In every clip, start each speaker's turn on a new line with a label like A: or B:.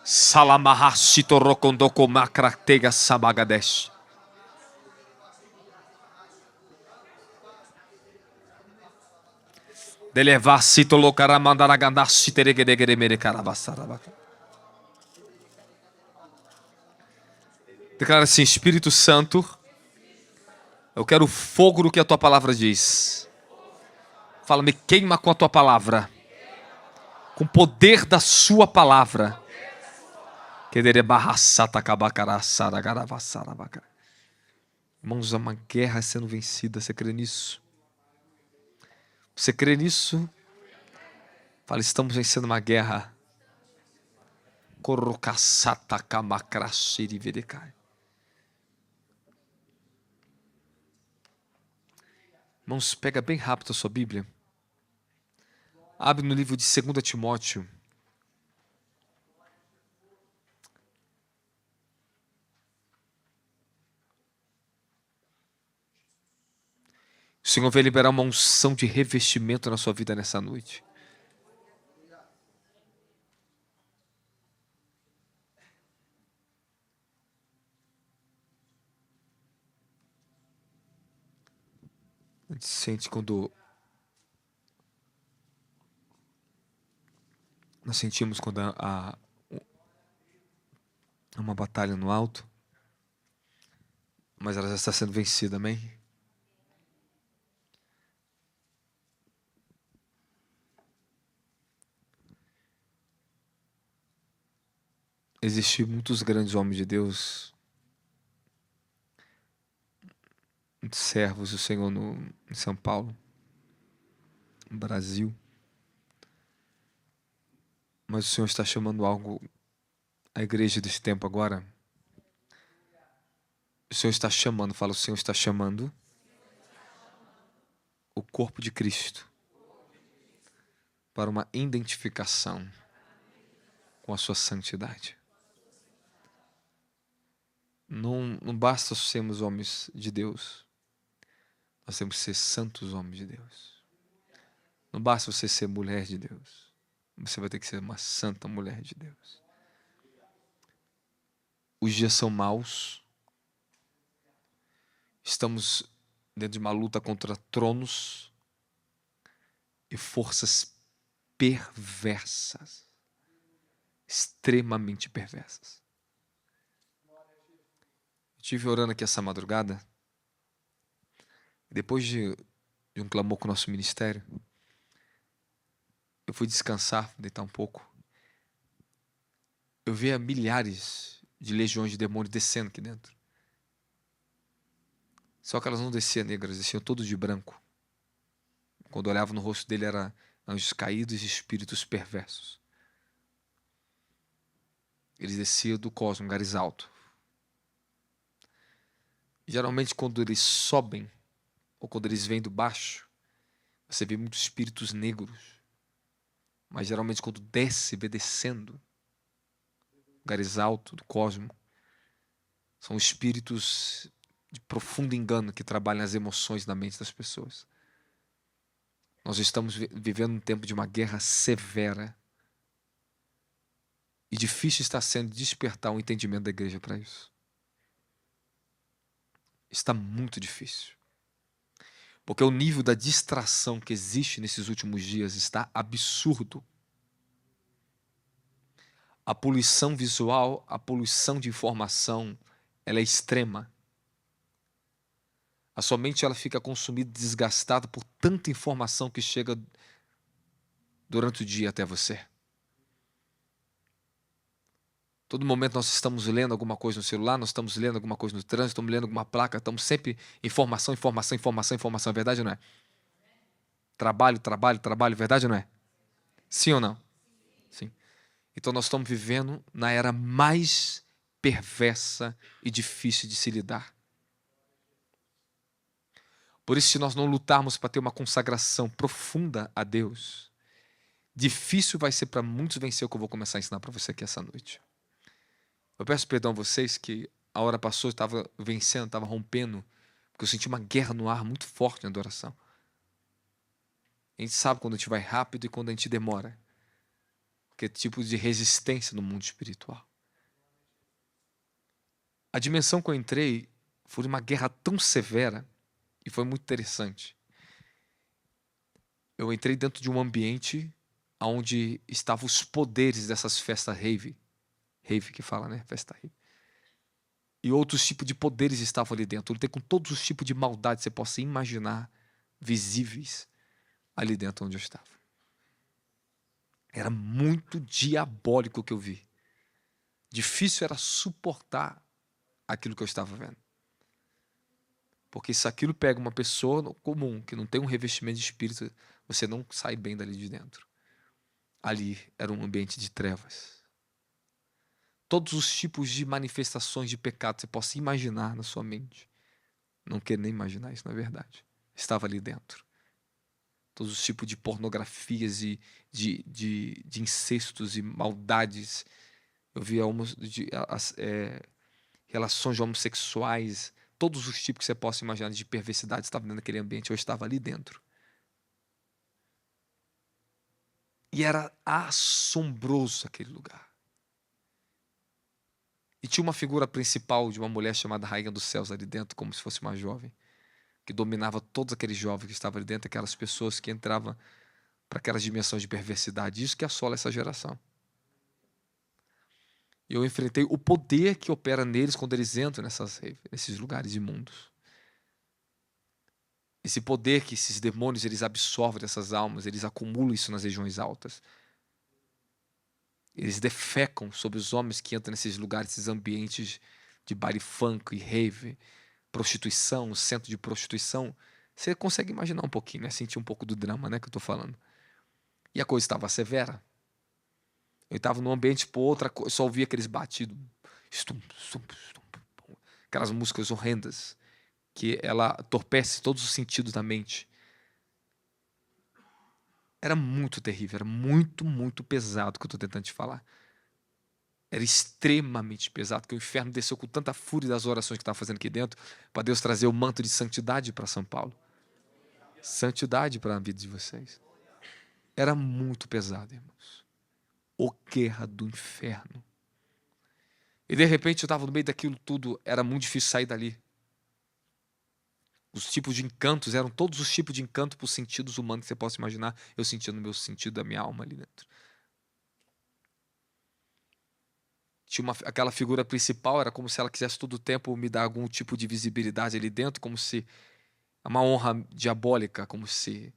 A: Salamahashito rokondoko makratega sabagadesh. Delevacito locaramandaragandashi teregedegedemere carabassarabata. Declara assim: Espírito Santo, eu quero o fogo do que a tua palavra diz. Fala, me queima com a tua palavra, com o poder da sua palavra. Irmãos, há uma guerra sendo vencida. Você crê nisso? Você crê nisso? Fala, estamos vencendo uma guerra. Irmãos, pega bem rápido a sua Bíblia. Abre no livro de 2 Timóteo. O Senhor vai liberar uma unção de revestimento na sua vida nessa noite. A gente sente quando... Nós sentimos quando há uma batalha no alto, mas ela já está sendo vencida, amém? Existem muitos grandes homens de Deus, muitos servos do Senhor em São Paulo, no Brasil. Mas o Senhor está chamando algo à igreja desse tempo agora. O Senhor está chamando, fala, o Senhor está chamando o corpo de Cristo para uma identificação com a sua santidade. Não basta sermos homens de Deus, nós temos que ser santos homens de Deus. Não basta você ser mulher de Deus, você vai ter que ser uma santa mulher de Deus. Os dias são maus, estamos dentro de uma luta contra tronos e forças perversas, extremamente perversas. Eu estive orando aqui essa madrugada, depois de um clamor com o nosso ministério, eu fui descansar, deitar um pouco. Eu via milhares de legiões de demônios descendo aqui dentro. Só que elas não desciam negras, desciam todos de branco. Quando eu olhava no rosto dele, eram anjos caídos e espíritos perversos. Eles desciam do cosmos, lugares altos. Geralmente, quando eles sobem, ou quando eles vêm do baixo, você vê muitos espíritos negros. Mas geralmente, quando desce, vê descendo, lugares altos do cosmos, são espíritos de profundo engano que trabalham as emoções na mente das pessoas. Nós estamos vivendo um tempo de uma guerra severa. E difícil está sendo despertar o entendimento da igreja para isso. Está muito difícil. Porque o nível da distração que existe nesses últimos dias está absurdo. A poluição visual, a poluição de informação, ela é extrema. A sua mente ela fica consumida, desgastada por tanta informação que chega durante o dia até você. Todo momento nós estamos lendo alguma coisa no celular, nós estamos lendo alguma coisa no trânsito, estamos lendo alguma placa, estamos sempre informação, é verdade ou não é? Trabalho, verdade ou não é? Sim ou não? Sim. Então nós estamos vivendo na era mais perversa e difícil de se lidar. Por isso, se nós não lutarmos para ter uma consagração profunda a Deus, difícil vai ser para muitos vencer o que eu vou começar a ensinar para você aqui essa noite. Eu peço perdão a vocês que a hora passou, eu estava vencendo, estava rompendo, porque eu senti uma guerra no ar muito forte na adoração. A gente sabe quando a gente vai rápido e quando a gente demora. qualquer tipo de resistência no mundo espiritual. A dimensão que eu entrei foi uma guerra tão severa e foi muito interessante. Eu entrei dentro de um ambiente onde estavam os poderes dessas festas rave. Rave que fala, né? Festa rave. E outros tipos de poderes estavam ali dentro. Eu lutei com todos os tipos de maldade que você possa imaginar, visíveis, ali dentro onde eu estava. Era muito diabólico o que eu vi. Difícil era suportar aquilo que eu estava vendo. Porque se aquilo pega uma pessoa comum, que não tem um revestimento de espírito, você não sai bem dali de dentro. Ali era um ambiente de trevas. Todos os tipos de manifestações de pecado que você possa imaginar na sua mente. Não quero nem imaginar isso, na verdade. Estava ali dentro. Todos os tipos de pornografias e de incestos e maldades. Eu via relações de homossexuais. Todos os tipos que você possa imaginar de perversidade estavam dentro daquele ambiente. Eu estava ali dentro. E era assombroso aquele lugar. E tinha uma figura principal de uma mulher chamada Rainha dos Céus ali dentro, como se fosse uma jovem, que dominava todos aqueles jovens que estavam ali dentro, aquelas pessoas que entravam para aquelas dimensões de perversidade. Isso que assola essa geração. E eu enfrentei o poder que opera neles quando eles entram nesses lugares imundos. Esse poder que esses demônios eles absorvem dessas almas, eles acumulam isso nas regiões altas. Eles defecam sobre os homens que entram nesses lugares, esses ambientes de baile funk e rave, prostituição, centro de prostituição. Você consegue imaginar um pouquinho, né? Sentir um pouco do drama, né, que eu estou falando. E a coisa estava severa. Eu estava num ambiente por outra coisa, só ouvia aqueles batidos, estum, estum, estum, aquelas músicas horrendas, que ela torpece todos os sentidos da mente. Era muito terrível, era muito, muito pesado o que eu estou tentando te falar. Era extremamente pesado, porque o inferno desceu com tanta fúria das orações que estava fazendo aqui dentro, para Deus trazer o manto de santidade para São Paulo. Santidade para a vida de vocês. Era muito pesado, irmãos. O guerra do inferno. E de repente eu estava no meio daquilo tudo, era muito difícil sair dali. Os tipos de encantos eram todos os tipos de encanto por sentidos humanos que você possa imaginar. Eu sentia no meu sentido da minha alma ali dentro. Tinha aquela figura principal, era como se ela quisesse todo o tempo me dar algum tipo de visibilidade ali dentro, como se uma honra diabólica, como se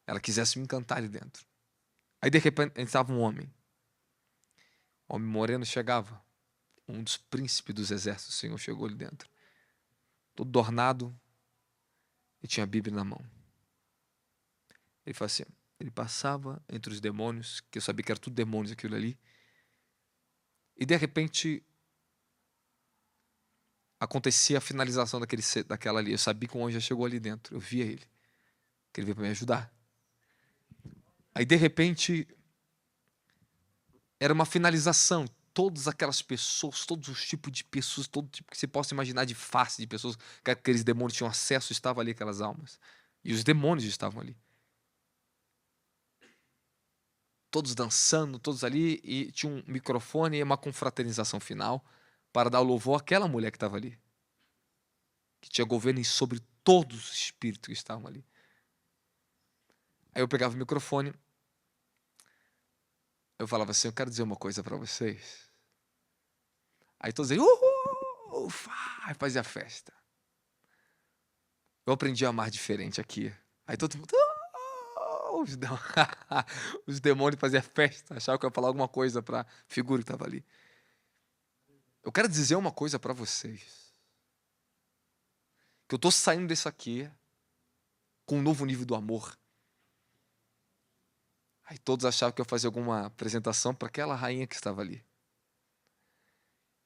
A: ela quisesse me encantar ali dentro. Aí de repente entrava um homem moreno chegava, um dos príncipes dos exércitos do Senhor chegou ali dentro, todo adornado e tinha a Bíblia na mão. Ele falou assim, ele passava entre os demônios, que eu sabia que era tudo demônios aquilo ali, e de repente acontecia a finalização daquela ali. Eu sabia que um anjo já chegou ali dentro. Eu via ele. Que ele veio para me ajudar. Aí, de repente, era uma finalização. Todas aquelas pessoas, todos os tipos de pessoas, todo tipo que você possa imaginar de face de pessoas que aqueles demônios tinham acesso, estavam ali aquelas almas. E os demônios estavam ali. Todos dançando, todos ali, e tinha um microfone e uma confraternização final para dar louvor àquela mulher que estava ali. Que tinha governo sobre todos os espíritos que estavam ali. Aí eu pegava o microfone, eu falava assim, eu quero dizer uma coisa para vocês. Aí todos diziam, uhul, aí fazia festa. Eu aprendi a amar diferente aqui. Aí todo mundo, os demônios faziam festa, achavam que eu ia falar alguma coisa para a figura que estava ali. Eu quero dizer uma coisa para vocês. Que eu estou saindo disso aqui com um novo nível do amor. Aí todos achavam que eu ia fazer alguma apresentação para aquela rainha que estava ali.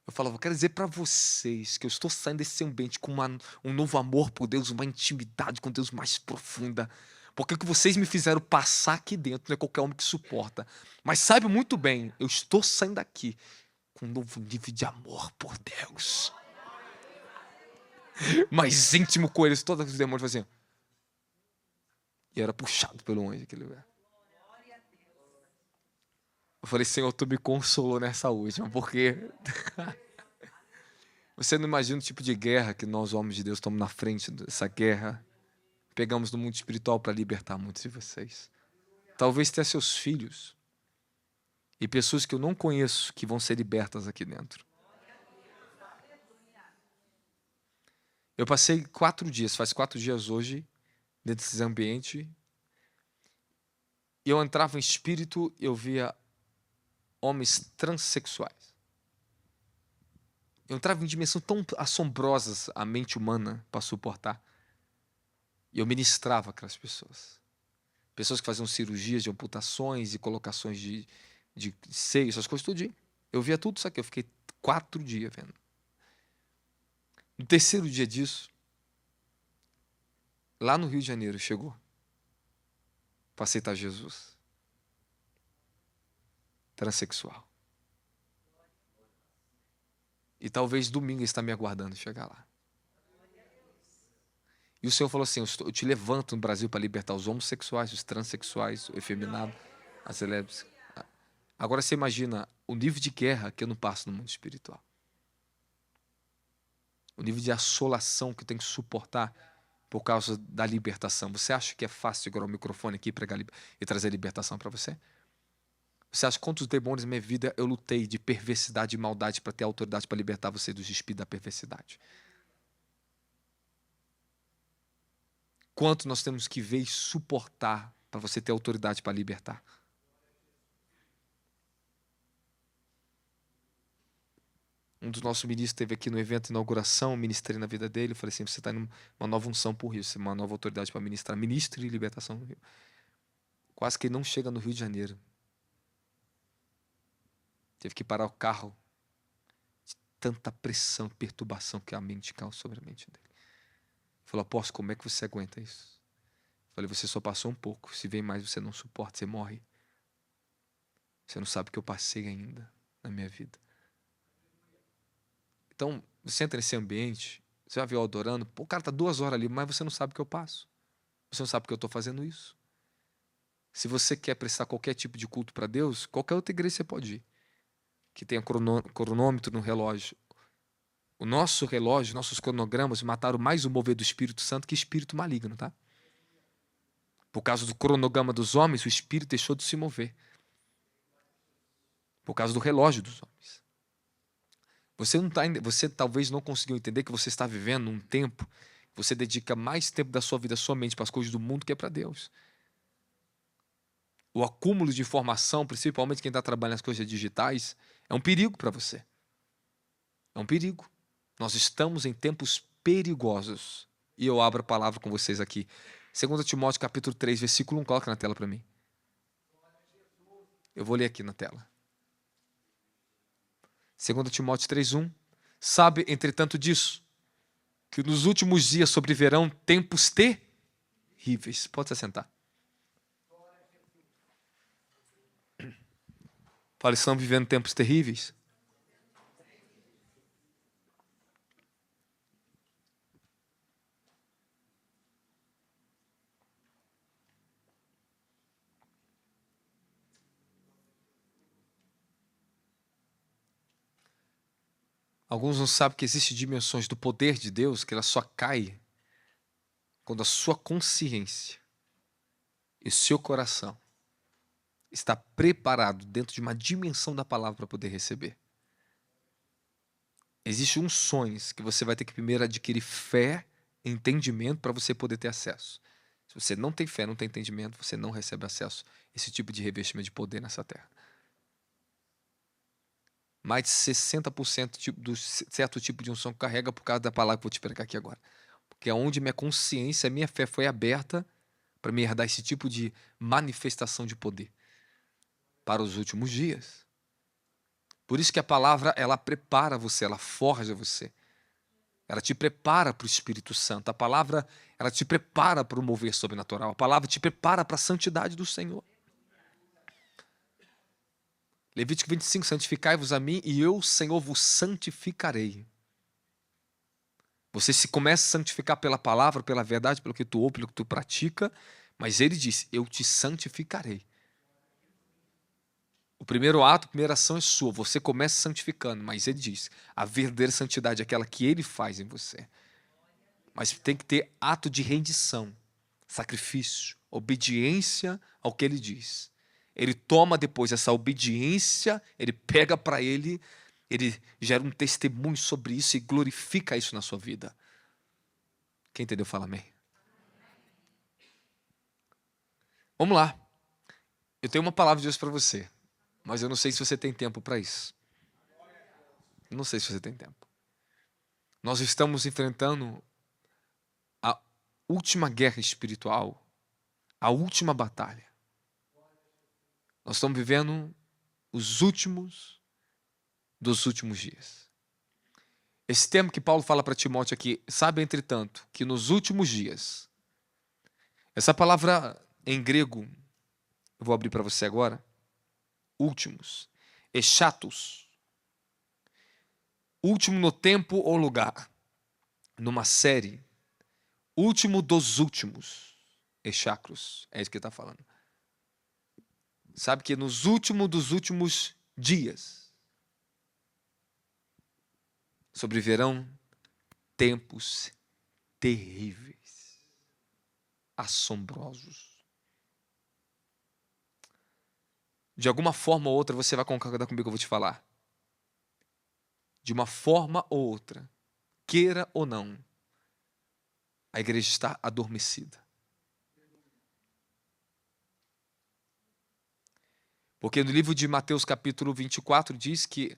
A: Eu falava, eu quero dizer para vocês que eu estou saindo desse ambiente com um novo amor por Deus, uma intimidade com Deus mais profunda. Porque o que vocês me fizeram passar aqui dentro não é qualquer homem que suporta. Mas sabe muito bem, eu estou saindo daqui com um novo nível de amor por Deus. Mais íntimo com eles, todos os demônios faziam. E era puxado pelo anjo aquele lugar. Eu falei, Senhor, tu me consolou nessa última, porque você não imagina o tipo de guerra que nós, homens de Deus, estamos na frente dessa guerra. Pegamos no mundo espiritual para libertar muitos de vocês. Talvez até seus filhos e pessoas que eu não conheço que vão ser libertas aqui dentro. Eu passei 4 dias, faz 4 dias hoje, dentro desse ambiente, e eu entrava em espírito e eu via homens transexuais. Eu entrava em dimensões tão assombrosas a mente humana para suportar. E eu ministrava aquelas pessoas. Pessoas que faziam cirurgias de amputações e colocações de seios, essas coisas tudo. Eu via tudo isso aqui. Eu fiquei 4 dias vendo. No terceiro dia disso, lá no Rio de Janeiro, chegou para aceitar Jesus. Transsexual. E talvez domingo ele está me aguardando chegar lá. E o Senhor falou assim, eu te levanto no Brasil para libertar os homossexuais, os transexuais, o efeminado, as lésbicas. Agora você imagina o nível de guerra que eu não passo no mundo espiritual. O nível de assolação que eu tenho que suportar por causa da libertação. Você acha que é fácil segurar o microfone aqui e trazer libertação para você? Você acha quantos demônios na minha vida eu lutei de perversidade e maldade para ter autoridade para libertar você dos espíritos da perversidade? Quanto nós temos que ver e suportar para você ter autoridade para libertar? Um dos nossos ministros esteve aqui no evento de inauguração, ministrei na vida dele. Eu falei assim, você está numa nova unção por Rio, você tem uma nova autoridade para ministrar. Ministre e libertação no Rio. Quase que ele não chega no Rio de Janeiro. Teve que parar o carro. De tanta pressão e perturbação que a mente causa sobre a mente dele. Ele falou, apóstolo, como é que você aguenta isso? Eu falei, você só passou um pouco. Se vem mais, você não suporta, você morre. Você não sabe o que eu passei ainda na minha vida. Então, você entra nesse ambiente, você vai ver eu adorando, pô, o cara tá 2 horas ali, mas você não sabe o que eu passo. Você não sabe porque eu estou fazendo isso. Se você quer prestar qualquer tipo de culto para Deus, qualquer outra igreja você pode ir. Que tenha cronômetro no relógio. O nosso relógio, nossos cronogramas mataram mais o mover do Espírito Santo que espírito maligno, tá? Por causa do cronograma dos homens, o espírito deixou de se mover. Por causa do relógio dos homens. Você talvez não conseguiu entender que você está vivendo um tempo que você dedica mais tempo da sua vida somente para as coisas do mundo que é para Deus. O acúmulo de informação, principalmente quem está trabalhando nas coisas digitais, é um perigo para você. É um perigo. Nós estamos em tempos perigosos. E eu abro a palavra com vocês aqui. 2 Timóteo capítulo 3, versículo 1, coloca na tela para mim. Eu vou ler aqui na tela. 2 Timóteo 3:1. Sabe, entretanto, disso, que nos últimos dias sobrevirão tempos terríveis. Pode se assentar. Fala, estão vivendo tempos terríveis. Alguns não sabem que existem dimensões do poder de Deus que ela só cai quando a sua consciência e o seu coração está preparado dentro de uma dimensão da palavra para poder receber. Existem uns sonhos que você vai ter que primeiro adquirir fé e entendimento para você poder ter acesso. Se você não tem fé, não tem entendimento, você não recebe acesso a esse tipo de revestimento de poder nessa terra. Mais de 60% do certo tipo de unção que carrega por causa da palavra que eu vou te pregar aqui agora. Porque é onde minha consciência, minha fé foi aberta para me herdar esse tipo de manifestação de poder para os últimos dias. Por isso que a palavra, ela prepara você, ela forja você. Ela te prepara para o Espírito Santo. A palavra, ela te prepara para o mover sobrenatural. A palavra te prepara para a santidade do Senhor. Levítico 25, santificai-vos a mim e eu, Senhor, vos santificarei. Você se começa a santificar pela palavra, pela verdade, pelo que tu ouve, pelo que tu pratica, mas ele diz, eu te santificarei. O primeiro ato, a primeira ação é sua. Você começa santificando, mas ele diz, a verdadeira santidade é aquela que ele faz em você. Mas tem que ter ato de rendição, sacrifício, obediência ao que ele diz. Ele toma depois essa obediência, ele pega para ele gera um testemunho sobre isso e glorifica isso na sua vida. Quem entendeu, fala amém. Vamos lá. Eu tenho uma palavra de Deus para você, mas eu não sei se você tem tempo para isso. Não sei se você tem tempo. Nós estamos enfrentando a última guerra espiritual, a última batalha. Nós estamos vivendo os últimos dos últimos dias. Esse termo que Paulo fala para Timóteo aqui, sabe, entretanto, que nos últimos dias, essa palavra em grego, eu vou abrir para você agora, últimos, eschatos, último no tempo ou lugar, numa série, último dos últimos, echacros, é isso que ele está falando. Sabe que nos últimos dos últimos dias, sobrevirão tempos terríveis, assombrosos. De alguma forma ou outra, você vai concordar comigo que eu vou te falar. De uma forma ou outra, queira ou não, a igreja está adormecida. Porque no livro de Mateus capítulo 24 diz que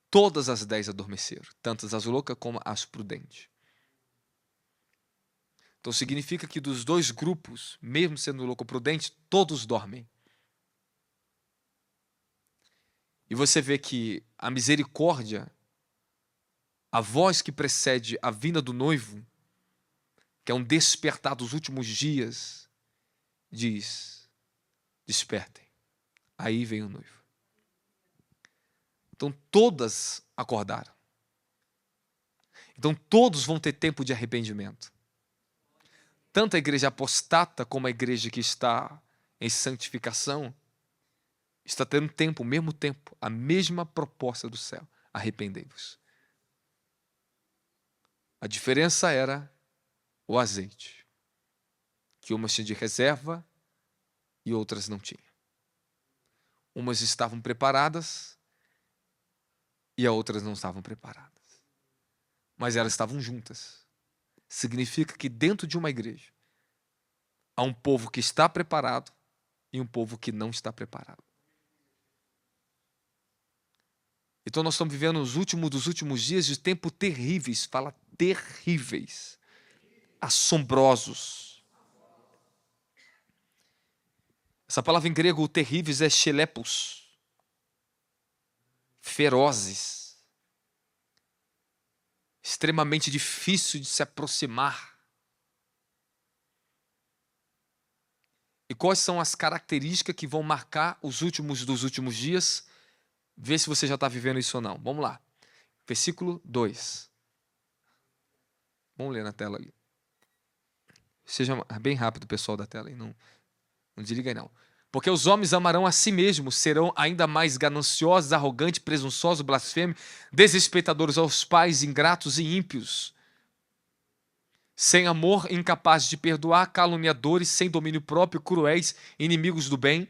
A: todas as 10 adormeceram, tanto as loucas como as prudentes. Então significa que dos dois grupos, mesmo sendo louco ou prudente, todos dormem. E você vê que a misericórdia, a voz que precede a vinda do noivo, que é um despertar dos últimos dias, diz, despertem, aí vem o noivo. Então todas acordaram. Então todos vão ter tempo de arrependimento. Tanto a igreja apostata como a igreja que está em santificação, está tendo tempo, o mesmo tempo, a mesma proposta do céu. Arrependei-vos. A diferença era o azeite, que umas tinham de reserva e outras não tinham. Umas estavam preparadas e as outras não estavam preparadas. Mas elas estavam juntas. Significa que dentro de uma igreja há um povo que está preparado e um povo que não está preparado. Então nós estamos vivendo os últimos dos últimos dias de tempo terríveis, fala terríveis, assombrosos. Essa palavra em grego, terríveis, é xelepos, ferozes, extremamente difícil de se aproximar. E quais são as características que vão marcar os últimos dos últimos dias? Vê se você já está vivendo isso ou não. Vamos lá. Versículo 2. Vamos ler na tela ali. Seja bem rápido, pessoal da tela aí. Não desliga aí, não. Porque os homens amarão a si mesmos, serão ainda mais gananciosos, arrogantes, presunçosos, blasfêmios, desrespeitadores aos pais, ingratos e ímpios, sem amor, incapazes de perdoar, caluniadores, sem domínio próprio, cruéis, inimigos do bem,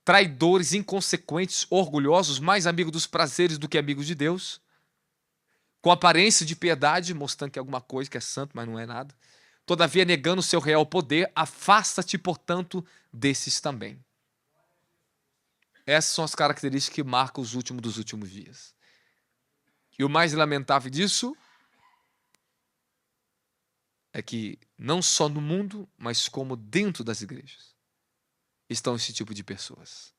A: traidores, inconsequentes, orgulhosos, mais amigos dos prazeres do que amigos de Deus, com aparência de piedade, mostrando que é alguma coisa que é santo, mas não é nada. Todavia, negando o seu real poder, afasta-te, portanto, desses também. Essas são as características que marcam os últimos dos últimos dias. E o mais lamentável disso é que não só no mundo, mas como dentro das igrejas, estão esse tipo de pessoas.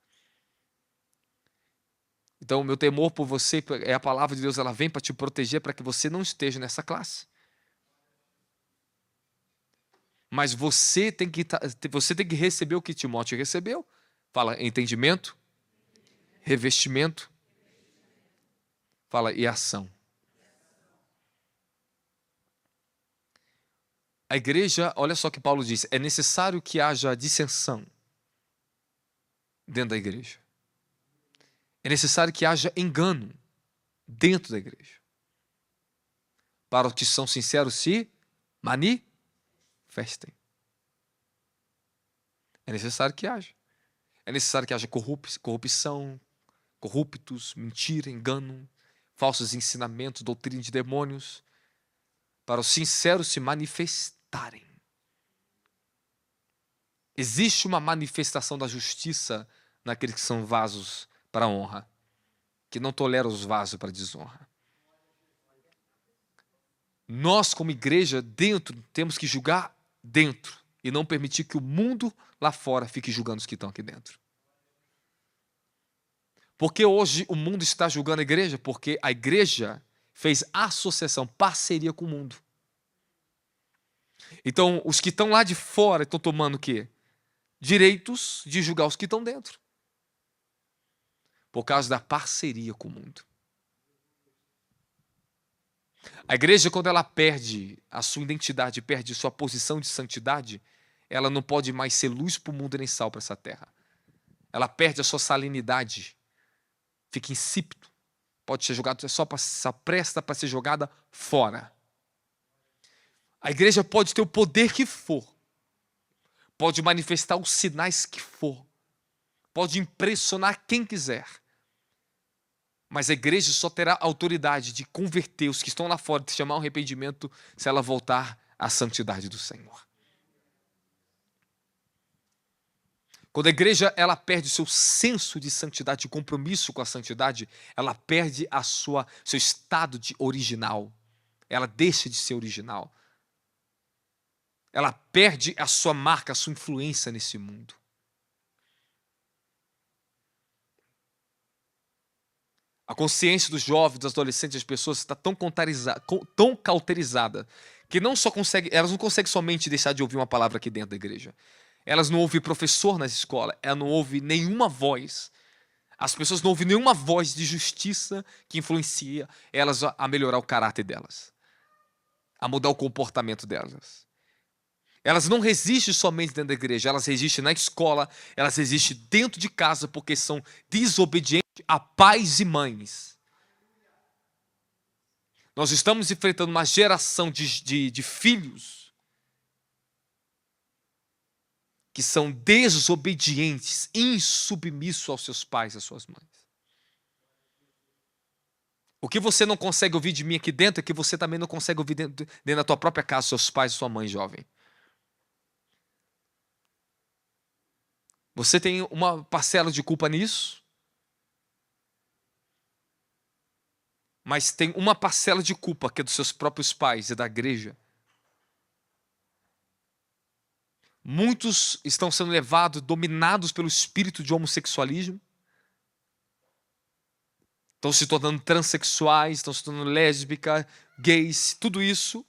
A: Então, o meu temor por você é a palavra de Deus, ela vem para te proteger, para que você não esteja nessa classe. Mas você tem que receber o que Timóteo recebeu. Fala entendimento, revestimento, fala e ação. A igreja, olha só o que Paulo diz, é necessário que haja dissensão dentro da igreja. É necessário que haja engano dentro da igreja. Para os que são sinceros se manifestem. É necessário que haja. É necessário que haja corrupção, corruptos, mentira, engano, falsos ensinamentos, doutrina de demônios, para os sinceros se manifestarem. Existe uma manifestação da justiça naqueles que são vasos para a honra, que não toleram os vasos para a desonra. Nós, como igreja, dentro, temos que julgar dentro e não permitir que o mundo lá fora fique julgando os que estão aqui dentro. Porque hoje o mundo está julgando a igreja? Porque a igreja fez associação, parceria com o mundo. Então, os que estão lá de fora estão tomando o quê? Direitos de julgar os que estão dentro. Por causa da parceria com o mundo. A igreja, quando ela perde a sua identidade, perde sua posição de santidade, ela não pode mais ser luz para o mundo nem sal para essa terra. Ela perde a sua salinidade, fica insípido, pode ser jogado, só presta para ser jogada fora. A igreja pode ter o poder que for, pode manifestar os sinais que for, pode impressionar quem quiser, mas a igreja só terá autoridade de converter os que estão lá fora, de chamar um arrependimento, se ela voltar à santidade do Senhor. Quando a igreja ela perde o seu senso de santidade, de compromisso com a santidade, ela perde seu estado de original. Ela deixa de ser original. Ela perde a sua marca, a sua influência nesse mundo. A consciência dos jovens, dos adolescentes, das pessoas está tão cauterizada que elas não conseguem somente deixar de ouvir uma palavra aqui dentro da igreja. Elas não ouvem professor nas escolas, elas não ouvem nenhuma voz. As pessoas não ouvem nenhuma voz de justiça que influencia elas a melhorar o caráter delas, a mudar o comportamento delas. Elas não resistem somente dentro da igreja, elas resistem na escola, elas resistem dentro de casa porque são desobedientes a pais e mães. Nós estamos enfrentando uma geração de filhos que são desobedientes, insubmissos aos seus pais e às suas mães. O que você não consegue ouvir de mim aqui dentro é que você também não consegue ouvir dentro da tua própria casa, seus pais e sua mãe, jovem. Você tem uma parcela de culpa nisso, mas tem uma parcela de culpa que é dos seus próprios pais e da igreja. Muitos estão sendo levados, dominados pelo espírito de homossexualismo. Estão se tornando transexuais, estão se tornando lésbicas, gays, tudo isso.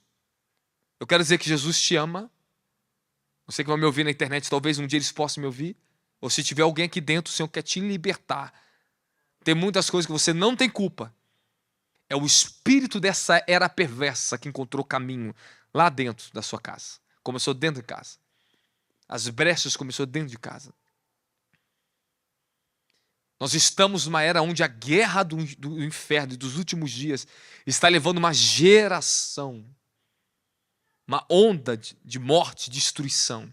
A: Eu quero dizer que Jesus te ama. Você que vai me ouvir na internet, talvez um dia eles possam me ouvir. Ou se tiver alguém aqui dentro, o Senhor quer te libertar. Tem muitas coisas que você não tem culpa. É o espírito dessa era perversa que encontrou caminho lá dentro da sua casa. Começou dentro de casa. As brechas começou dentro de casa. Nós estamos numa era onde a guerra do inferno e dos últimos dias está levando uma geração, uma onda de morte, destruição.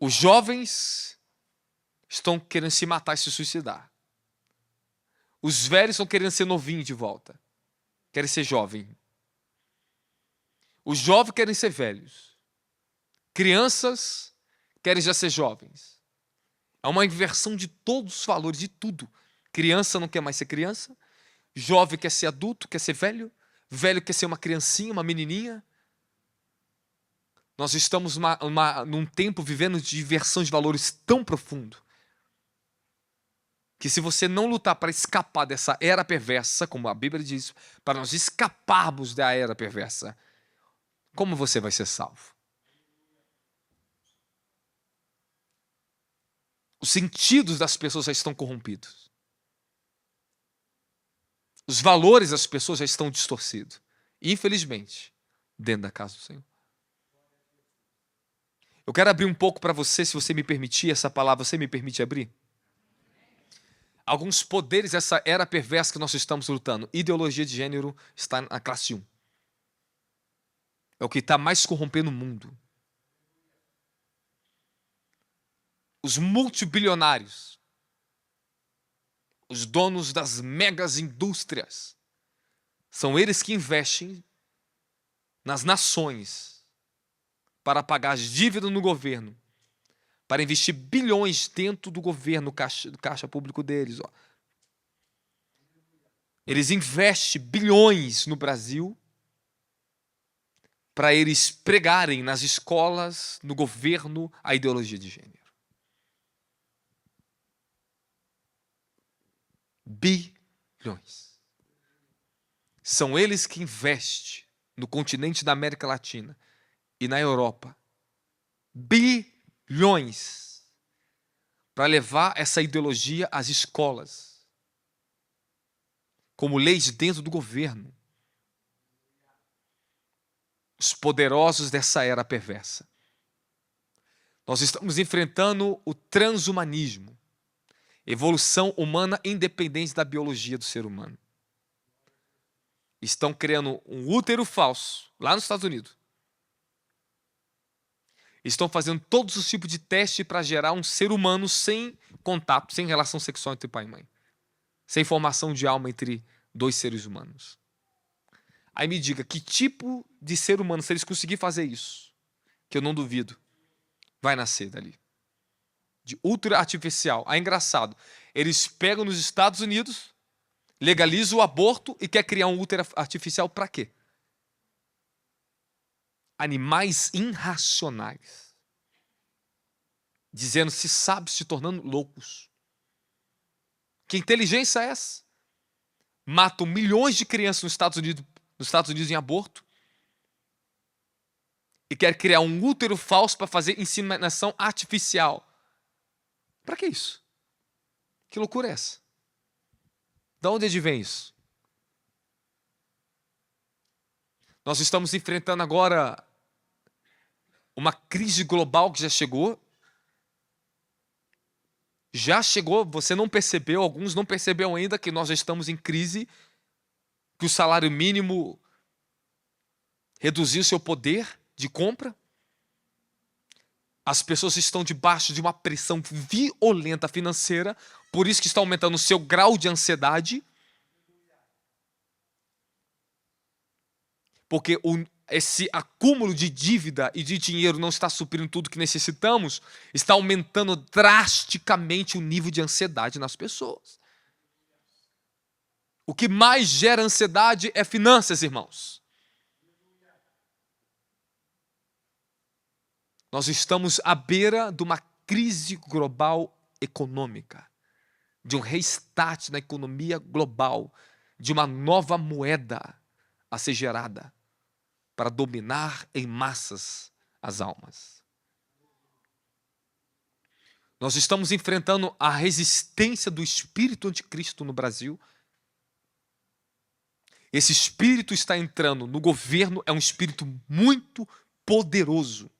A: Os jovens estão querendo se matar e se suicidar. Os velhos estão querendo ser novinhos de volta. Querem ser jovem. Os jovens querem ser velhos. Crianças querem já ser jovens. É uma inversão de todos os valores, de tudo. Criança não quer mais ser criança. Jovem quer ser adulto, quer ser velho. Velho quer ser uma criancinha, uma menininha. Nós estamos num tempo vivendo de inversão de valores tão profundo que se você não lutar para escapar dessa era perversa, como a Bíblia diz, para nós escaparmos da era perversa, como você vai ser salvo? Os sentidos das pessoas já estão corrompidos. Os valores das pessoas já estão distorcidos. Infelizmente, dentro da casa do Senhor. Eu quero abrir um pouco para você, se você me permitir essa palavra, você me permite abrir? alguns poderes dessa era perversa que nós estamos lutando. Ideologia de gênero está na classe 1. É o que está mais corrompendo o mundo. Os multibilionários, os donos das megas indústrias, são eles que investem nas nações para pagar as dívidas no governo, para investir bilhões dentro do governo, do caixa público deles. Ó. Eles investem bilhões no Brasil para eles pregarem nas escolas, no governo, a ideologia de gênero. Bilhões. São eles que investem no continente da América Latina e na Europa. Bilhões para levar essa ideologia às escolas, como leis dentro do governo. Os poderosos dessa era perversa. Nós estamos enfrentando o transhumanismo, evolução humana independente da biologia do ser humano. Estão criando um útero falso lá nos Estados Unidos. Estão fazendo todos os tipos de teste para gerar um ser humano sem contato, sem relação sexual entre pai e mãe. Sem formação de alma entre dois seres humanos. Aí me diga, que tipo de ser humano, se eles conseguirem fazer isso, que eu não duvido, vai nascer dali? De útero artificial. Ah, engraçado. Eles pegam nos Estados Unidos, legalizam o aborto e quer criar um útero artificial para quê? Animais irracionais, dizendo se sabe, se tornando loucos. Que inteligência é essa? Matam milhões de crianças nos Estados Unidos em aborto e quer criar um útero falso para fazer inseminação artificial. Para que isso? Que loucura é essa? De onde advém isso? Nós estamos enfrentando agora uma crise global que já chegou. Já chegou, você não percebeu, alguns não perceberam ainda que nós já estamos em crise, que o salário mínimo reduziu seu poder de compra. As pessoas estão debaixo de uma pressão violenta financeira, por isso que está aumentando o seu grau de ansiedade. Porque esse acúmulo de dívida e de dinheiro não está suprindo tudo que necessitamos, está aumentando drasticamente o nível de ansiedade nas pessoas. O que mais gera ansiedade é finanças, irmãos. Nós estamos à beira de uma crise global econômica, de um restart na economia global, de uma nova moeda a ser gerada para dominar em massas as almas. Nós estamos enfrentando a resistência do espírito anticristo no Brasil. Esse espírito está entrando no governo, é um espírito muito poderoso.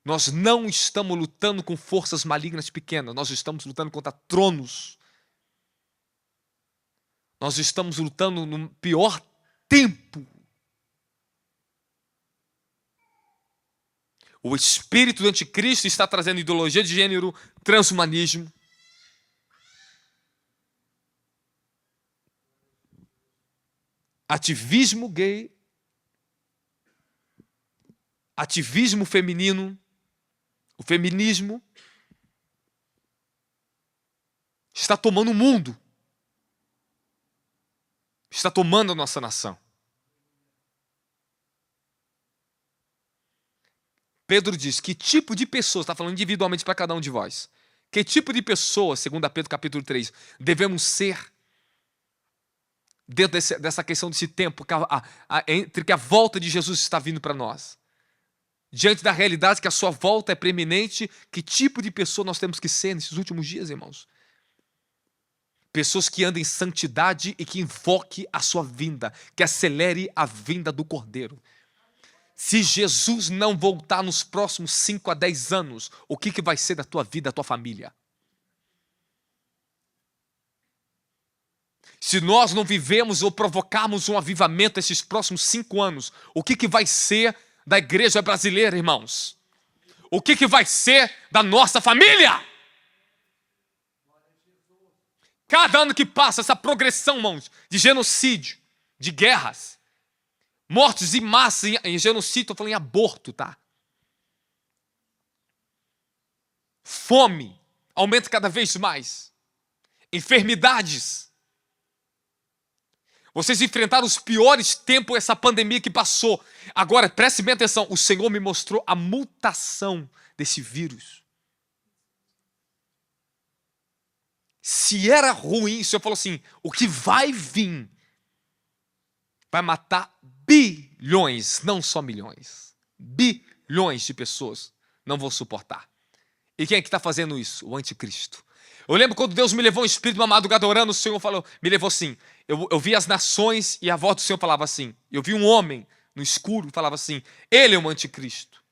A: Nós não estamos lutando com forças malignas pequenas, nós estamos lutando contra tronos. Nós estamos lutando no pior tempo. O espírito do anticristo está trazendo ideologia de gênero, transhumanismo. Ativismo gay. Ativismo feminino. O feminismo está tomando o mundo. Está tomando a nossa nação. Pedro diz, que tipo de pessoas, está falando individualmente para cada um de vós, que tipo de pessoas, segundo Pedro capítulo 3, devemos ser dentro dessa questão desse tempo, entre que a volta de Jesus está vindo para nós. Diante da realidade que a sua volta é preeminente, que tipo de pessoa nós temos que ser nesses últimos dias, irmãos? Pessoas que andem em santidade e que invoque a sua vinda, que acelere a vinda do Cordeiro. Se Jesus não voltar nos próximos 5 a 10 anos, o que vai ser da tua vida, da tua família? Se nós não vivemos ou provocarmos um avivamento esses próximos 5 anos, o que vai ser da igreja brasileira, irmãos? O que vai ser da nossa família? Cada ano que passa, essa progressão, irmãos, de genocídio, de guerras, mortes em massa em genocídio, estou falando em aborto, tá? Fome aumenta cada vez mais. Enfermidades. Vocês enfrentaram os piores tempos essa pandemia que passou. Agora, preste bem atenção, o Senhor me mostrou a mutação desse vírus. Se era ruim, o Senhor falou assim, o que vai vir vai matar bilhões, não só milhões. Bilhões de pessoas não vão suportar. E quem é que está fazendo isso? O anticristo. Eu lembro quando Deus me levou um espírito uma madrugada orando, o Senhor falou, me levou assim. Eu vi as nações e a voz do Senhor falava assim. Eu vi um homem no escuro, falava assim, ele é o anticristo.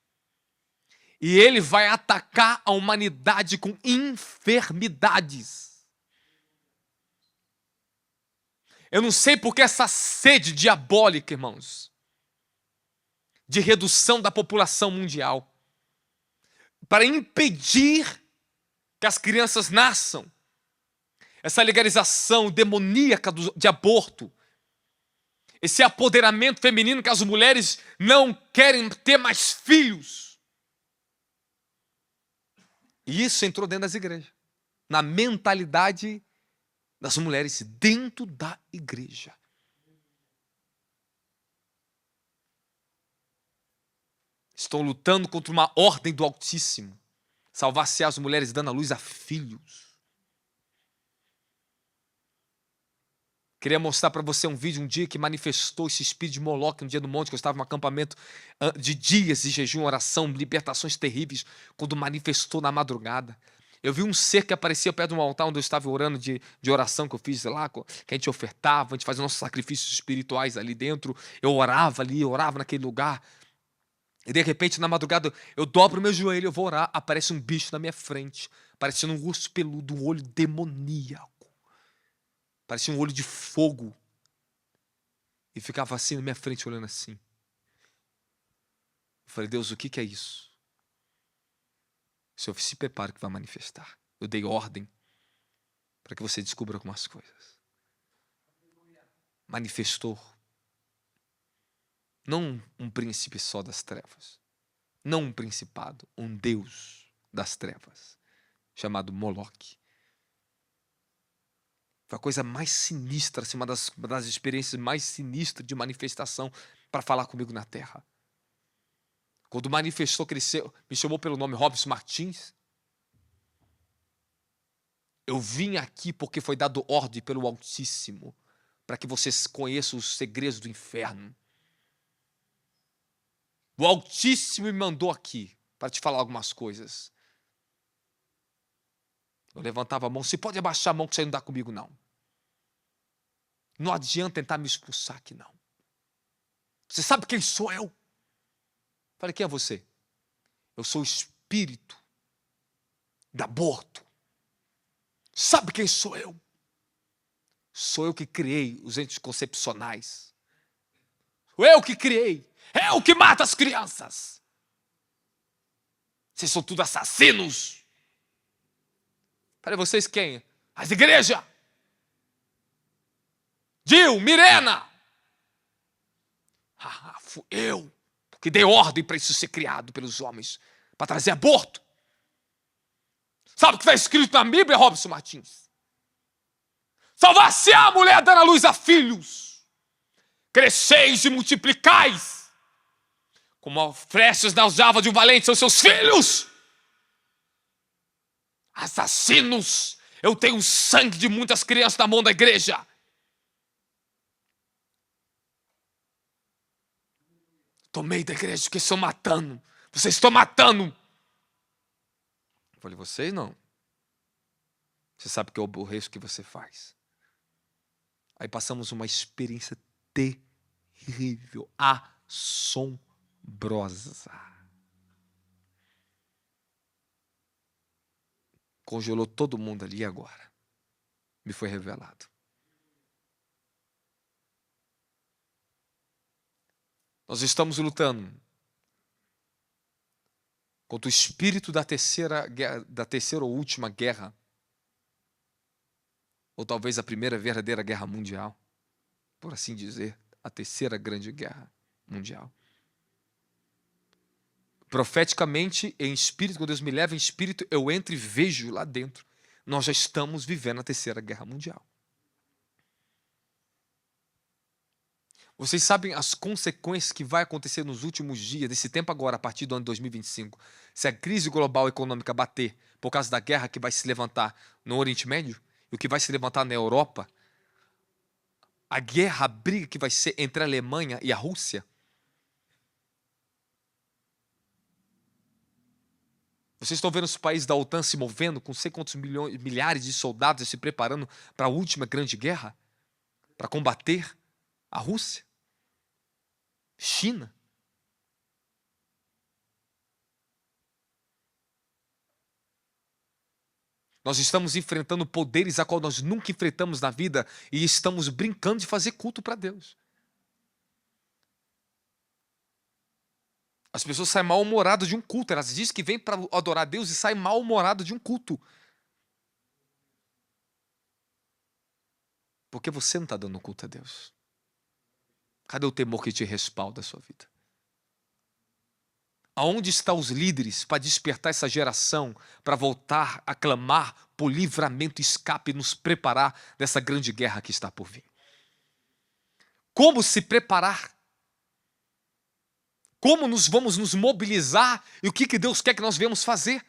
A: E ele vai atacar a humanidade com enfermidades. Eu não sei porque essa sede diabólica, irmãos, de redução da população mundial, para impedir que as crianças nasçam, essa legalização demoníaca de aborto, esse apoderamento feminino que as mulheres não querem ter mais filhos. E isso entrou dentro das igrejas, na mentalidade das mulheres dentro da igreja. Estão lutando contra uma ordem do Altíssimo. Salvar-se as mulheres dando a luz a filhos. Queria mostrar para você um vídeo um dia que manifestou esse espírito de Moloque no dia do monte, que eu estava em um acampamento de dias de jejum, oração, libertações terríveis, quando manifestou na madrugada. Eu vi um ser que aparecia perto de um altar onde eu estava orando de oração que eu fiz lá, que a gente ofertava, a gente fazia nossos sacrifícios espirituais ali dentro. Eu orava ali, orava naquele lugar. E de repente, na madrugada, eu dobro o meu joelho, eu vou orar, aparece um bicho na minha frente, parecendo um urso peludo, um olho demoníaco. Parecia um olho de fogo. E ficava assim na minha frente, olhando assim. Eu falei, Deus, o que é isso? O Senhor se prepara que vai manifestar. Eu dei ordem para que você descubra algumas coisas. Manifestou. Não um príncipe só das trevas. Não um principado. Um Deus das trevas. Chamado Moloque. Foi a coisa mais sinistra, assim, uma das experiências mais sinistras de manifestação para falar comigo na terra. Quando manifestou, cresceu, me chamou pelo nome Robson Martins. Eu vim aqui porque foi dado ordem pelo Altíssimo para que vocês conheçam os segredos do inferno. O Altíssimo me mandou aqui para te falar algumas coisas. Eu levantava a mão. Você pode abaixar a mão que você não dá comigo, não. Não adianta tentar me expulsar aqui, não. Você sabe quem sou eu? Falei, quem é você? Eu sou o espírito de aborto. Sabe quem sou eu? Sou eu que criei os anticoncepcionais. Sou eu que criei. Eu que mato as crianças. Vocês são tudo assassinos. Falei, vocês quem? As igrejas. Gil, Mirena. Fui eu que dei ordem para isso ser criado pelos homens. Para trazer aborto. Sabe o que está escrito na Bíblia, Robson Martins? Salvar-se a mulher dando a luz a filhos. Cresceis e multiplicais. Como flechas na aljava de um valente são seus filhos. Assassinos. Eu tenho sangue de muitas crianças na mão da igreja. Tomei da igreja porque estão matando. Vocês estão matando. Eu falei, vocês não. Você sabe que eu aborreço o que você faz. Aí passamos uma experiência terrível, assombrosa. Congelou todo mundo ali agora. Me foi revelado. Nós estamos lutando contra o espírito da terceira ou última guerra, ou talvez a primeira verdadeira guerra mundial, por assim dizer, a terceira grande guerra mundial. Profeticamente, em espírito, quando Deus me leva em espírito, eu entro e vejo lá dentro. Nós já estamos vivendo a terceira guerra mundial. Vocês sabem as consequências que vai acontecer nos últimos dias, desse tempo agora, a partir do ano 2025, se a crise global econômica bater por causa da guerra que vai se levantar no Oriente Médio e o que vai se levantar na Europa, a guerra, a briga que vai ser entre a Alemanha e a Rússia. Vocês estão vendo os países da OTAN se movendo com sei quantos milhares de soldados se preparando para a última grande guerra? Para combater a Rússia? China? Nós estamos enfrentando poderes a qual nós nunca enfrentamos na vida e estamos brincando de fazer culto para Deus. As pessoas saem mal-humoradas de um culto. Elas dizem que vêm para adorar a Deus e saem mal-humoradas de um culto. Porque você não está dando culto a Deus. Cadê o temor que te respalda a sua vida? Aonde estão os líderes para despertar essa geração, para voltar a clamar por livramento, escape e nos preparar dessa grande guerra que está por vir? Como se preparar? Como nós vamos nos mobilizar e o que Deus quer que nós venhamos fazer?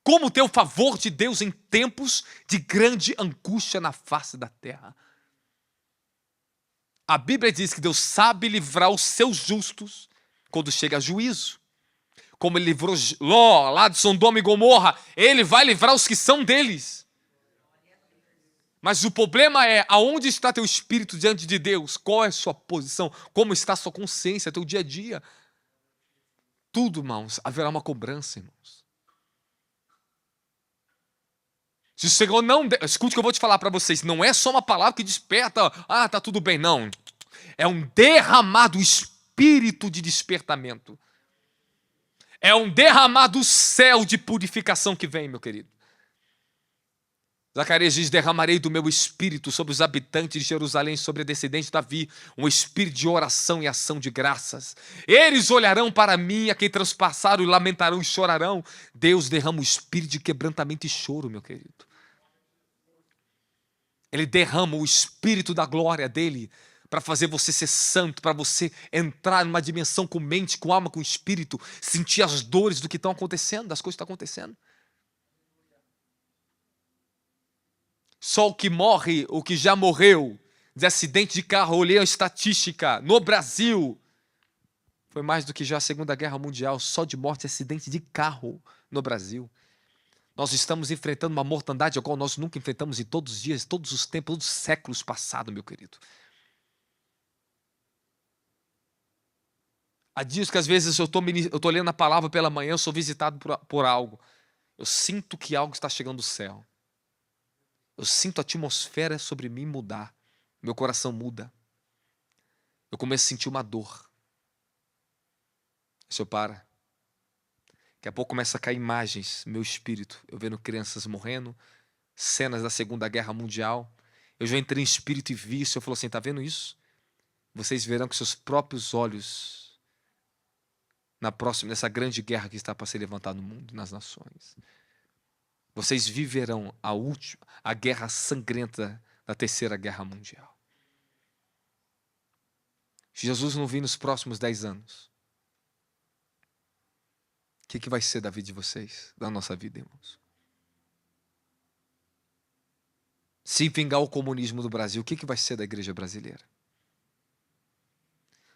A: Como ter o favor de Deus em tempos de grande angústia na face da terra? A Bíblia diz que Deus sabe livrar os seus justos quando chega a juízo. Como ele livrou Ló, lá de Sodoma e Gomorra, ele vai livrar os que são deles. Mas o problema é, aonde está teu espírito diante de Deus? Qual é a sua posição? Como está a sua consciência, teu dia a dia? Tudo, irmãos, haverá uma cobrança, irmãos. Se o Senhor não... Escute o que eu vou te falar para vocês. Não é só uma palavra que desperta, tá tudo bem, não. É um derramado espírito de despertamento. É um derramado céu de purificação que vem, meu querido. Zacarias diz, derramarei do meu espírito sobre os habitantes de Jerusalém, sobre a descendente de Davi, um espírito de oração e ação de graças. Eles olharão para mim, a quem transpassaram, e lamentarão e chorarão. Deus derrama o espírito de quebrantamento e choro, meu querido. Ele derrama o espírito da glória dele para fazer você ser santo, para você entrar numa dimensão com mente, com alma, com espírito, sentir as dores do que estão acontecendo, das coisas que estão acontecendo. Só o que morre, o que já morreu de acidente de carro, olhei a estatística, no Brasil, foi mais do que já a Segunda Guerra Mundial, só de morte e acidente de carro no Brasil. Nós estamos enfrentando uma mortandade a qual nós nunca enfrentamos em todos os dias, todos os tempos, todos os séculos passados, meu querido. Há dias que às vezes eu estou lendo a palavra pela manhã, eu sou visitado por algo. Eu sinto que algo está chegando do céu. Eu sinto a atmosfera sobre mim mudar. Meu coração muda. Eu começo a sentir uma dor. Senhor, para. Daqui a pouco começa a cair imagens no meu espírito. Eu vendo crianças morrendo, cenas da Segunda Guerra Mundial. Eu já entrei em espírito e vi. O Senhor falou assim, está vendo isso? Vocês verão com seus próprios olhos nessa grande guerra que está para ser levantada no mundo, nas nações. Vocês viverão a guerra sangrenta da Terceira Guerra Mundial. Se Jesus não vir nos próximos 10 anos, o que vai ser da vida de vocês, da nossa vida, irmãos? Se vingar o comunismo do Brasil, o que vai ser da igreja brasileira?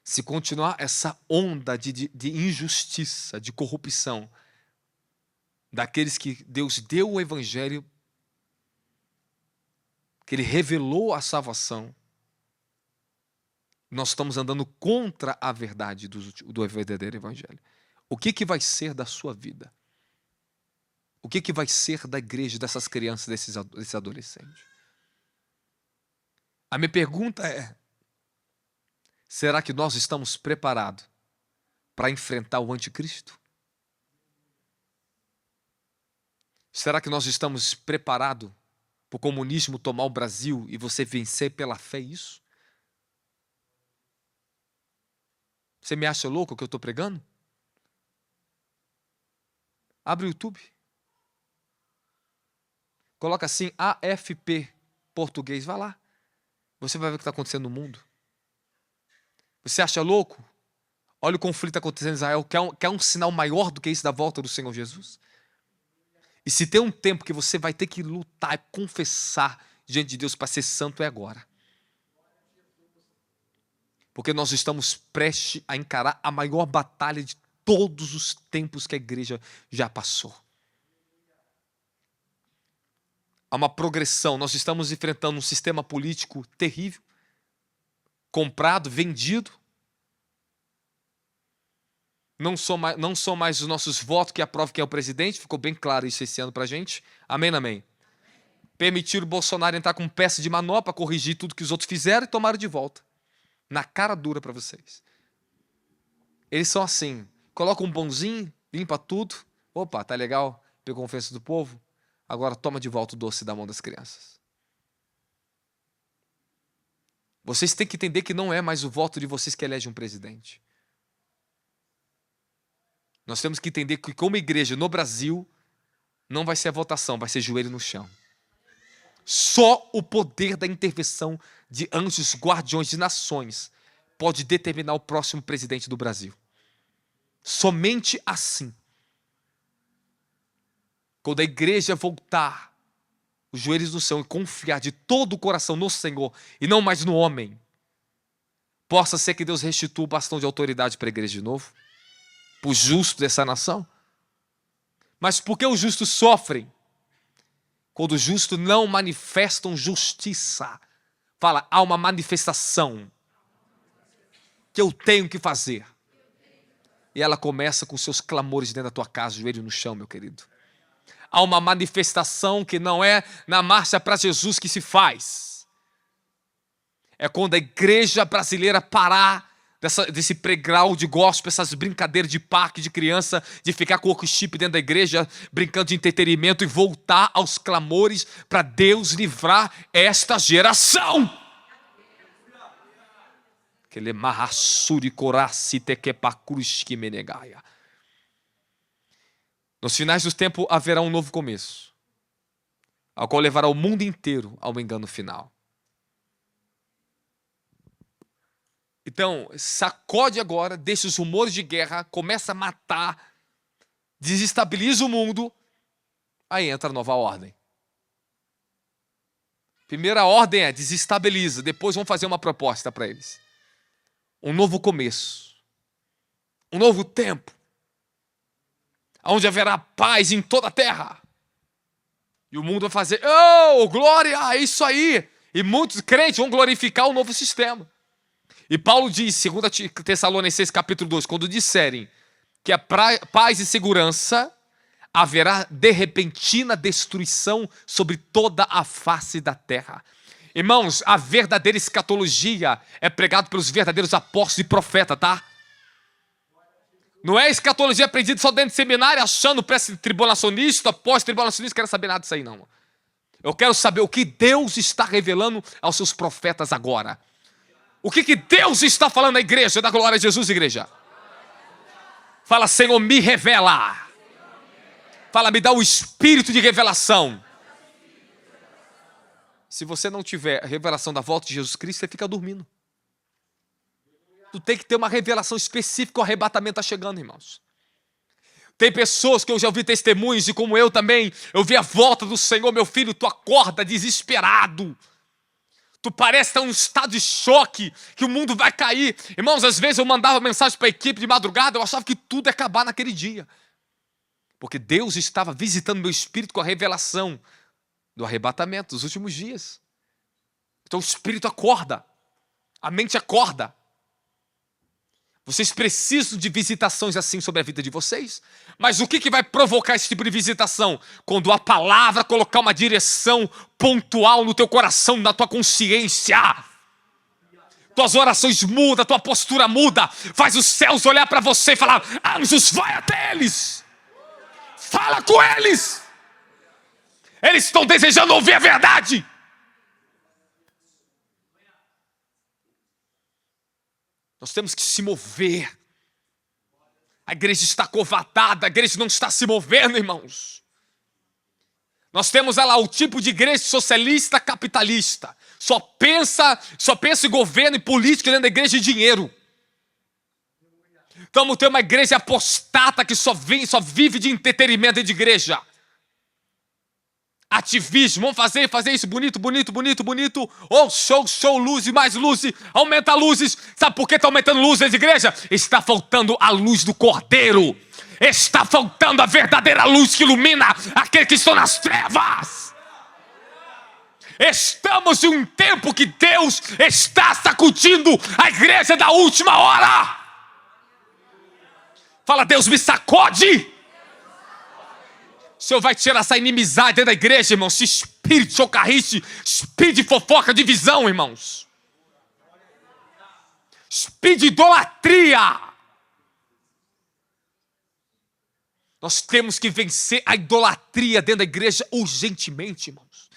A: Se continuar essa onda de injustiça, de corrupção, daqueles que Deus deu o evangelho, que Ele revelou a salvação, nós estamos andando contra a verdade do verdadeiro evangelho. O que vai ser da sua vida? O que vai ser da igreja, dessas crianças, desses adolescentes? A minha pergunta é, será que nós estamos preparados para enfrentar o anticristo? Será que nós estamos preparados para o comunismo tomar o Brasil e você vencer pela fé isso? Você me acha louco o que eu estou pregando? Abre o YouTube. Coloca assim, AFP português, vai lá. Você vai ver o que está acontecendo no mundo. Você acha louco? Olha o conflito acontecendo em Israel. Quer um sinal maior do que isso da volta do Senhor Jesus? E se tem um tempo que você vai ter que lutar e confessar diante de Deus para ser santo, é agora. Porque nós estamos prestes a encarar a maior batalha de todos os tempos que a igreja já passou. Há uma progressão. Nós estamos enfrentando um sistema político terrível, comprado, vendido. Não são mais os nossos votos que aprovam quem é o presidente. Ficou bem claro isso esse ano para a gente. Amém, amém. Permitiram o Bolsonaro entrar com peça de manobra para corrigir tudo que os outros fizeram e tomaram de volta. Na cara dura para vocês. Eles são assim. Coloca um bonzinho, limpa tudo. Opa, tá legal. Pegou a confiança do povo. Agora toma de volta o doce da mão das crianças. Vocês têm que entender que não é mais o voto de vocês que elege um presidente. Nós temos que entender que como igreja no Brasil, não vai ser a votação, vai ser joelho no chão. Só o poder da intervenção de anjos guardiões de nações pode determinar o próximo presidente do Brasil. Somente assim. Quando a igreja voltar os joelhos no chão e confiar de todo o coração no Senhor e não mais no homem, possa ser que Deus restitua o bastão de autoridade para a igreja de novo, para os justos dessa nação. Mas por que os justos sofrem? Quando os justos não manifestam justiça. Fala, há uma manifestação que eu tenho que fazer. E ela começa com seus clamores dentro da tua casa, joelho no chão, meu querido. Há uma manifestação que não é na marcha para Jesus que se faz. É quando a igreja brasileira parar desse playground de gospel, essas brincadeiras de parque de criança, de ficar com o worship dentro da igreja, brincando de entretenimento e voltar aos clamores para Deus livrar esta geração. Nos finais dos tempos haverá um novo começo, ao qual levará o mundo inteiro ao engano final. Então, sacode agora, deixa os rumores de guerra, começa a matar, desestabiliza o mundo, aí entra a nova ordem. Primeira ordem é desestabiliza, depois vamos fazer uma proposta para eles. Um novo começo, um novo tempo, onde haverá paz em toda a terra. E o mundo vai fazer, oh, glória, é isso aí. E muitos crentes vão glorificar o novo sistema. E Paulo diz, 2 Tessalonicenses capítulo 2, quando disserem que a paz e segurança, haverá de repentina destruição sobre toda a face da terra. Irmãos, a verdadeira escatologia é pregada pelos verdadeiros apóstolos e profetas, tá? Não é escatologia aprendida só dentro de seminário, achando pré-tribulacionista, pós-tribulacionista, quero saber nada disso aí, não. Eu quero saber o que Deus está revelando aos seus profetas agora. O que Deus está falando à igreja? Da glória a Jesus, igreja. Fala, Senhor, me revela. Fala, me dá o espírito de revelação. Se você não tiver a revelação da volta de Jesus Cristo, você fica dormindo. Tu tem que ter uma revelação específica, o arrebatamento está chegando, irmãos. Tem pessoas que eu já ouvi testemunhos, e como eu também, eu vi a volta do Senhor, meu filho, tu acorda desesperado. Tu parece estar em um estado de choque, que o mundo vai cair. Irmãos, às vezes eu mandava mensagem para a equipe de madrugada, eu achava que tudo ia acabar naquele dia. Porque Deus estava visitando meu espírito com a revelação do arrebatamento dos últimos dias. Então o espírito acorda, a mente acorda. Vocês precisam de visitações assim sobre a vida de vocês. Mas o que vai provocar esse tipo de visitação? Quando a palavra colocar uma direção pontual no teu coração, na tua consciência. Tuas orações mudam, tua postura muda. Faz os céus olhar para você e falar: anjos, vai até eles. Fala com eles. Eles estão desejando ouvir a verdade. Nós temos que se mover. A igreja está acovardada, a igreja não está se movendo, irmãos. Nós temos lá o tipo de igreja socialista capitalista. Só pensa em governo e política dentro da igreja e dinheiro. Então tem uma igreja apostata que só vive de entretenimento dentro de igreja. Ativismo, vamos fazer isso, bonito. Oh, show, luz, mais luz, aumenta luzes. Sabe por que está aumentando luz dentro de igreja? Está faltando a luz do Cordeiro. Está faltando a verdadeira luz que ilumina aqueles que estão nas trevas. Estamos em um tempo que Deus está sacudindo a igreja da última hora. Fala: Deus me sacode. O Senhor vai tirar essa inimizade dentro da igreja, irmãos. Esse espírito de chocarrice, espírito de fofoca, divisão, irmãos. Espírito de idolatria. Nós temos que vencer a idolatria dentro da igreja urgentemente, irmãos.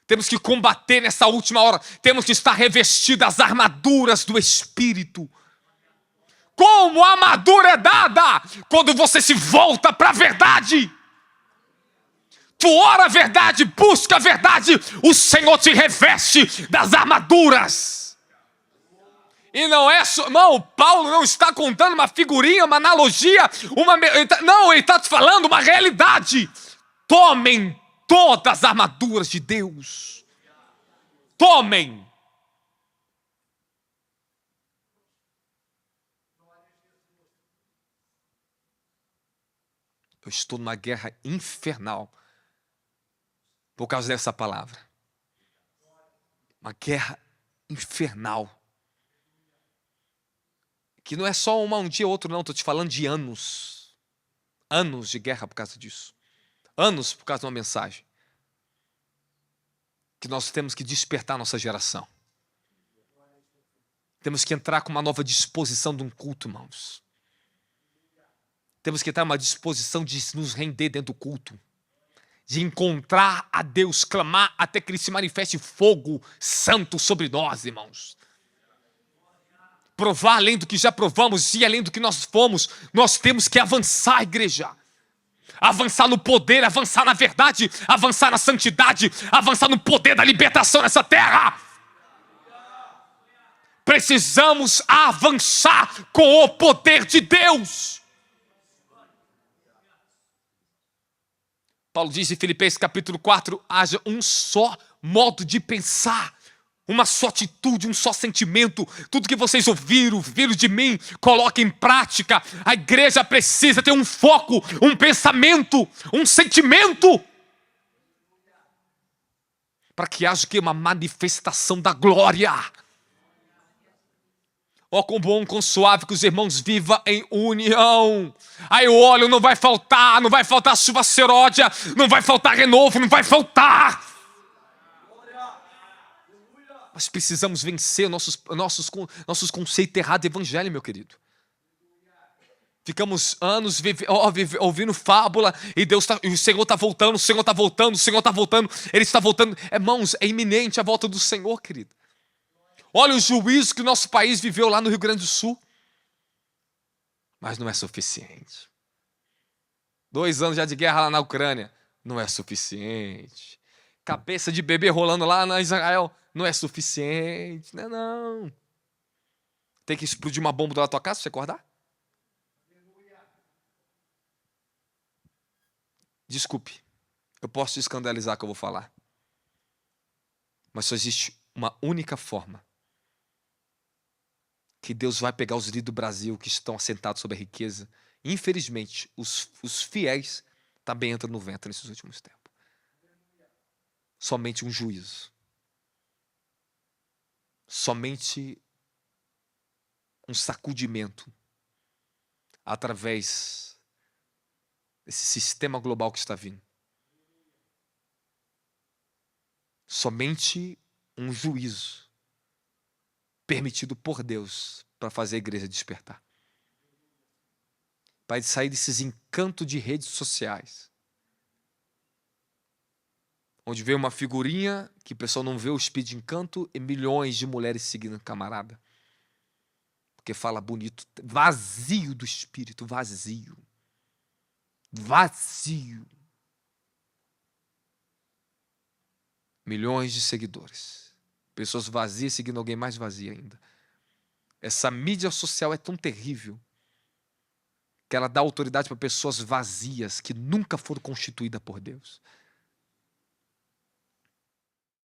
A: Temos que combater nessa última hora. Temos que estar revestidos das armaduras do Espírito. Como a armadura é dada? Quando você se volta para a verdade. Tu ora a verdade, busca a verdade. O Senhor te reveste das armaduras. E não é só... Não, Paulo não está contando uma figurinha, uma analogia. Ele está te falando uma realidade. Tomem todas as armaduras de Deus. Tomem. Eu estou numa guerra infernal por causa dessa palavra. Uma guerra infernal. Que não é só um dia ou outro, não. Estou te falando de anos. Anos de guerra por causa disso. Anos por causa de uma mensagem. Que nós temos que despertar nossa geração. Temos que entrar com uma nova disposição de um culto, irmãos. Temos que entrar uma disposição de nos render dentro do culto. De encontrar a Deus, clamar até que Ele se manifeste fogo santo sobre nós, irmãos. Provar além do que já provamos, ir além do que nós fomos. Nós temos que avançar, igreja. Avançar no poder, avançar na verdade, avançar na santidade, avançar no poder da libertação nessa terra. Precisamos avançar com o poder de Deus. Paulo diz em Filipenses capítulo 4, haja um só modo de pensar, uma só atitude, um só sentimento. Tudo que vocês ouviram de mim, coloquem em prática. A igreja precisa ter um foco, um pensamento, um sentimento, para que haja uma manifestação da glória. Ó, quão bom, quão suave que os irmãos vivam em união. Aí o óleo não vai faltar chuva seródia, não vai faltar renovo, não vai faltar. Mas precisamos vencer nossos conceitos errados de evangelho, meu querido. Ficamos anos ouvindo fábula e o Senhor está voltando, Ele está voltando. Irmãos, é iminente a volta do Senhor, querido. Olha o juízo que o nosso país viveu lá no Rio Grande do Sul. Mas não é suficiente. 2 anos já de guerra lá na Ucrânia. Não é suficiente. Cabeça de bebê rolando lá na Israel. Não é suficiente. Não é não. Tem que explodir uma bomba na tua casa para você acordar? Desculpe. Eu posso te escandalizar que eu vou falar. Mas só existe uma única forma que Deus vai pegar os líderes do Brasil que estão assentados sobre a riqueza. Infelizmente, os fiéis também entram no vento nesses últimos tempos. Somente um juízo. Somente um sacudimento através desse sistema global que está vindo. Somente um juízo permitido por Deus para fazer a igreja despertar. Para sair desses encantos de redes sociais, onde vê uma figurinha que o pessoal não vê o espírito de encanto e milhões de mulheres seguindo o camarada. Porque fala bonito, vazio do espírito, vazio. Vazio. Milhões de seguidores. Pessoas vazias seguindo alguém mais vazio ainda. Essa mídia social é tão terrível que ela dá autoridade para pessoas vazias que nunca foram constituídas por Deus.